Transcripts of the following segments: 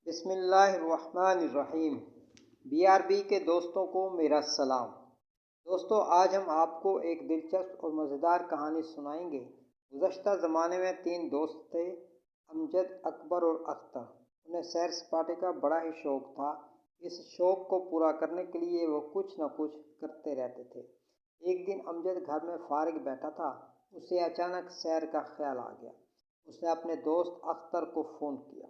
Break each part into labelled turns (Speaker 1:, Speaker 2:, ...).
Speaker 1: بسم اللہ الرحمن الرحیم۔ BRB کے دوستوں کو میرا سلام۔ دوستو، آج ہم آپ کو ایک دلچسپ اور مزیدار کہانی سنائیں گے۔ گزشتہ زمانے میں 3 دوست تھے، امجد، اکبر اور اختر۔ انہیں سیر سپاٹے کا بڑا ہی شوق تھا۔ اس شوق کو پورا کرنے کے لیے وہ کچھ نہ کچھ کرتے رہتے تھے۔ ایک دن امجد گھر میں فارغ بیٹھا تھا، اسے اچانک سیر کا خیال آ گیا۔ اس نے اپنے دوست اختر کو فون کیا۔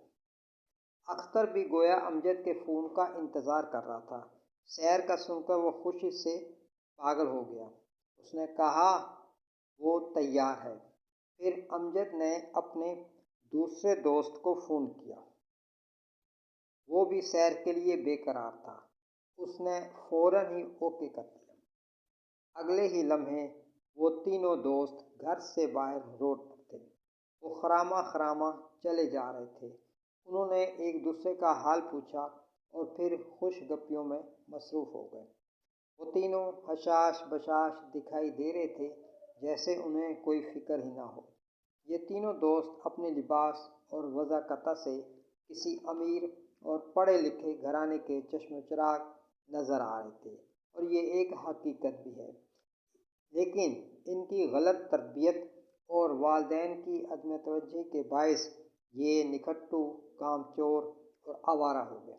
Speaker 1: اختر بھی گویا امجد کے فون کا انتظار کر رہا تھا۔ سیر کا سن کر وہ خوشی سے پاگل ہو گیا۔ اس نے کہا وہ تیار ہے۔ پھر امجد نے اپنے دوسرے دوست کو فون کیا۔ وہ بھی سیر کے لیے بے قرار تھا۔ اس نے فوراً ہی اوکے کر دیا۔ اگلے ہی لمحے وہ تینوں دوست گھر سے باہر روڈ پر تھے۔ وہ خراما خراما چلے جا رہے تھے۔ انہوں نے ایک دوسرے کا حال پوچھا اور پھر خوش گپیوں میں مصروف ہو گئے۔ وہ تینوں حشاش بشاش دکھائی دے رہے تھے، جیسے انہیں کوئی فکر ہی نہ ہو۔ یہ تینوں دوست اپنے لباس اور وضاقت سے کسی امیر اور پڑھے لکھے گھرانے کے چشم و چراغ نظر آ رہے تھے، اور یہ ایک حقیقت بھی ہے۔ لیکن ان کی غلط تربیت اور والدین کی عدم توجہی کے باعث یہ نکھٹو، کام چور اور آوارہ ہو گئے۔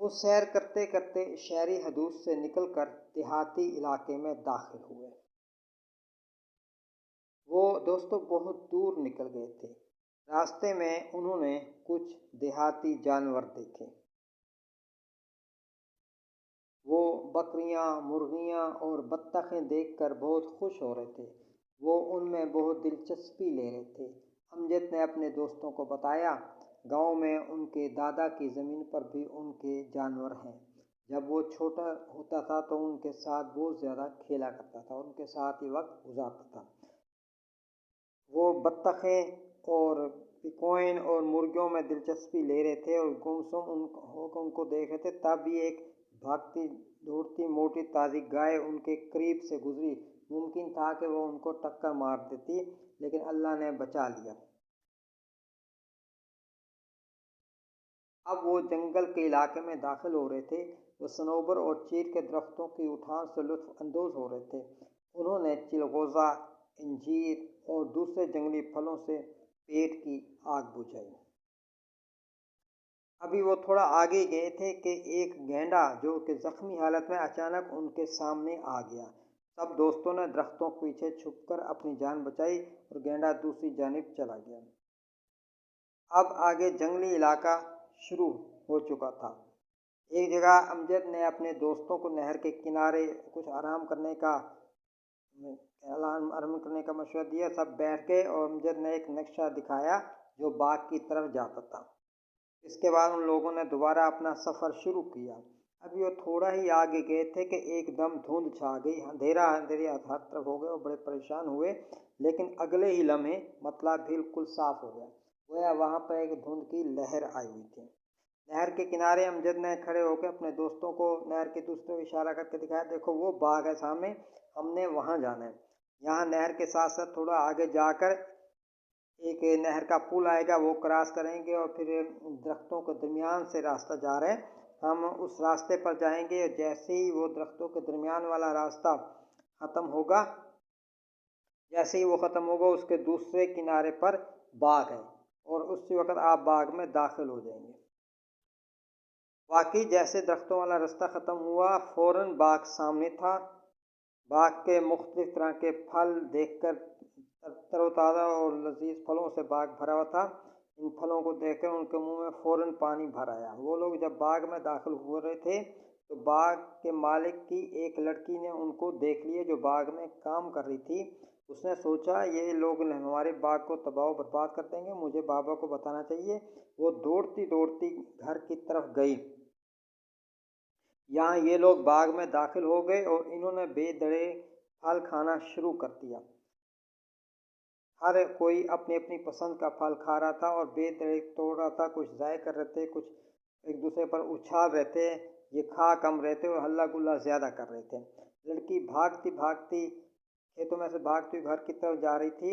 Speaker 1: وہ سیر کرتے کرتے شہری حدود سے نکل کر دیہاتی علاقے میں داخل ہوئے۔ وہ دوستوں بہت دور نکل گئے تھے۔ راستے میں انہوں نے کچھ دیہاتی جانور دیکھے۔ وہ بکریاں، مرغیاں اور بطخیں دیکھ کر بہت خوش ہو رہے تھے۔ وہ ان میں بہت دلچسپی لے رہے تھے۔ امجد نے اپنے دوستوں کو بتایا، گاؤں میں ان کے دادا کی زمین پر بھی ان کے جانور ہیں۔ جب وہ چھوٹا ہوتا تھا تو ان کے ساتھ بہت زیادہ کھیلا کرتا تھا، ان کے ساتھ ہی وقت گزارتا تھا۔ وہ بطخیں اور پکوئن اور مرغیوں میں دلچسپی لے رہے تھے اور گمسم ان کو دیکھ رہے تھے۔ تب بھی ایک بھاگتی دوڑتی موٹی تازی گائے ان کے قریب سے گزری۔ ممکن تھا کہ وہ ان کو ٹکر مار دیتی، لیکن اللہ نے بچا لیا۔ اب وہ جنگل کے علاقے میں داخل ہو رہے تھے۔ وہ صنوبر اور چیر کے درختوں کی اٹھان سے لطف اندوز ہو رہے تھے۔ انہوں نے چلغوزہ، انجیر اور دوسرے جنگلی پھلوں سے پیٹ کی آگ بجھائی۔ ابھی وہ تھوڑا آگے گئے تھے کہ ایک گینڈا جو کہ زخمی حالت میں اچانک ان کے سامنے آ گیا۔ سب دوستوں نے درختوں کے پیچھے چھپ کر اپنی جان بچائی اور گینڈا دوسری جانب چلا گیا۔ اب آگے جنگلی علاقہ شروع ہو چکا تھا۔ ایک جگہ امجد نے اپنے دوستوں کو نہر کے کنارے کچھ آرام کرنے کا مشورہ دیا۔ سب بیٹھ گئے اور امجد نے ایک نقشہ دکھایا جو باغ کی طرف جاتا تھا۔ اس کے بعد ان لوگوں نے دوبارہ اپنا سفر شروع کیا۔ ابھی وہ تھوڑا ہی آگے گئے تھے کہ ایک دم دھند چھا گئی۔ اندھیرا ہر طرف ہو گیا اور بڑے پریشان ہوئے، لیکن اگلے ہی لمحے مطلع بالکل صاف ہو گیا، گویا وہاں پر ایک دھند کی لہر آئی ہوئی تھی۔ نہر کے کنارے امجد نے کھڑے ہو کے اپنے دوستوں کو نہر کے دوسرے اشارہ کر کے دکھایا، دیکھو وہ باغ ہے سامنے، ہم نے وہاں جانا ہے۔ یہاں نہر کے ساتھ ساتھ تھوڑا آگے جا کر ایک نہر کا پل آئے گا، وہ کراس کریں گے اور پھر درختوں کے درمیان سے راستہ جا رہے ہیں، ہم اس راستے پر جائیں گے۔ اور جیسے ہی وہ درختوں کے درمیان والا راستہ ختم ہوگا، اس کے دوسرے کنارے پر باغ ہے، اور اسی وقت آپ باغ میں داخل ہو جائیں گے۔ واقعی جیسے درختوں والا راستہ ختم ہوا، فوراً باغ سامنے تھا۔ باغ کے مختلف طرح کے پھل دیکھ کر تر و تازہ اور لذیذ پھلوں سے باغ بھرا ہوا تھا۔ ان پھلوں کو دیکھ کر ان کے منہ میں فوراً پانی بھر آیا۔ وہ لوگ جب باغ میں داخل ہو رہے تھے تو باغ کے مالک کی ایک لڑکی نے ان کو دیکھ لیا جو باغ میں کام کر رہی تھی۔ اس نے سوچا یہ لوگ ہمارے باغ کو تباہ و برباد کر دیں گے، مجھے بابا کو بتانا چاہیے۔ وہ دوڑتی دوڑتی گھر کی طرف گئی۔ یہاں یہ لوگ باغ میں داخل ہو گئے اور انہوں نے بے دڑے پھل کھانا شروع کر دیا۔ ہر کوئی اپنی اپنی پسند کا پھل کھا رہا تھا اور بے دڑے توڑ رہا تھا۔ کچھ ضائع کر رہے تھے، کچھ ایک دوسرے پر اچھال رہے تھے، یہ کھا کم رہے تھے اور ہلا گلا زیادہ کر رہے تھے۔ لڑکی بھاگتی بھاگتی کھیتوں میں سے بھاگتی گھر کی طرف جا رہی تھی۔